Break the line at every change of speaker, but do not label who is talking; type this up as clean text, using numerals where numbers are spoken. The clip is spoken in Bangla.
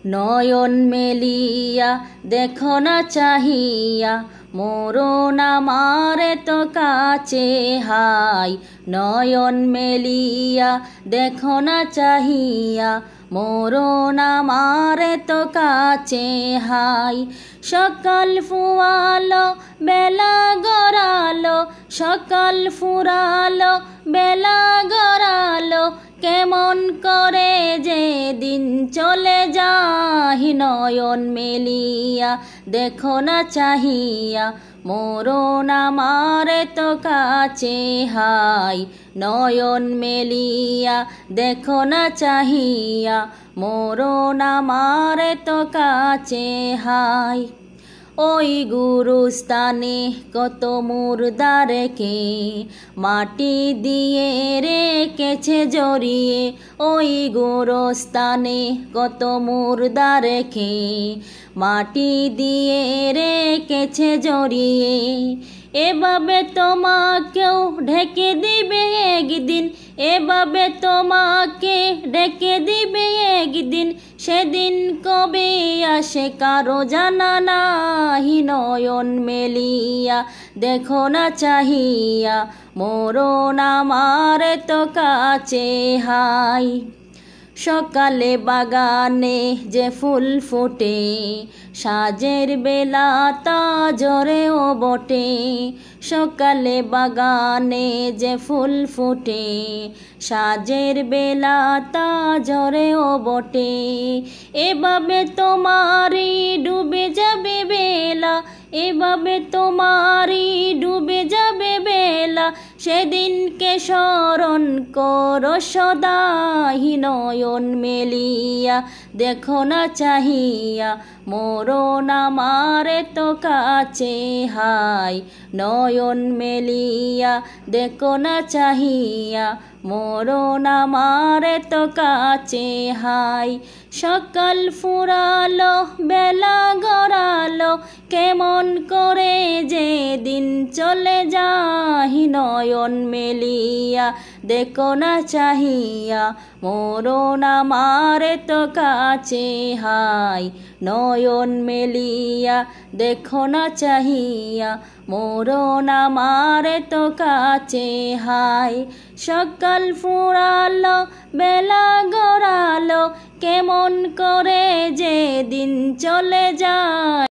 নয়ন মেলিয়া দেখো না চাহিয়া মরণ আমার তো কাছে হাই। নয়ন মেলিয়া দেখো না চাহিয়া মরণ আমার তো কাছে হাই। সকাল ফুয়ালো বেলা গড়ালো, সকাল ফুরালো বেলা গড়ালো, কেমন করে যে দিন চলে যায়। নয়ন মেলিয়া দেখো না চাহিয়া মরণ আমার তো কাছে হাই। নয়ন মেলিয়া দেখো না চাহিয়া মরণ আমার তো কাছে হাই। ওই গুরুস্থানে কত মুর্দা রেখে মাটি দিয়ে রেখেছে জড়িয়ে, ওই গুরুস্থানে কত মুর্দা রেখে মাটি দিয়ে রেখেছে জড়িয়ে। এভাবে তোমাকেও ঢেকে দিবে একদিন, এভাবে তোমাকে ঢেকে দিবে একদিন, সেদিন কবে আসে কারো জানা নাহি। নয়ন মেলিয়া দেখো না চাহিয়া মরণ আমার তো কাছে হাই। সকালে বাগানে যে ফুল ফোটে সাজের বেলা তা ঝরেও বটে, সকালে বাগানে যে ফুল ফোটে সাজের বেলা তা ঝরেও বটে। এভাবে তোমারই ডুবে যাবে বেলা, এভাবে তোমারই ডুবে যাবে বেলা, সেদিনকে স্মরণ করো সদাই। নয়ন মেলিয়া দেখো না চাহিয়া মরণ আমার তো কাছে হাই। নয়ন মেলিয়া দেখো না চাহিয়া মরণ আমার তো কাছে হাই। সকাল ফুরালো বেলা গড়ালো, কেমন করে যে দিন চলে যায়। নয়ন মেলিয়া দেখো না চাহিয়া মরণ আমার তো কাছে হাই। নয়ন মেলিয়া দেখো না চাহিয়া মরণ আমার তো কাছে হাই। সকাল ফুরালো বেলা গড়ালো, কেমন করে যে দিন চলে যায়।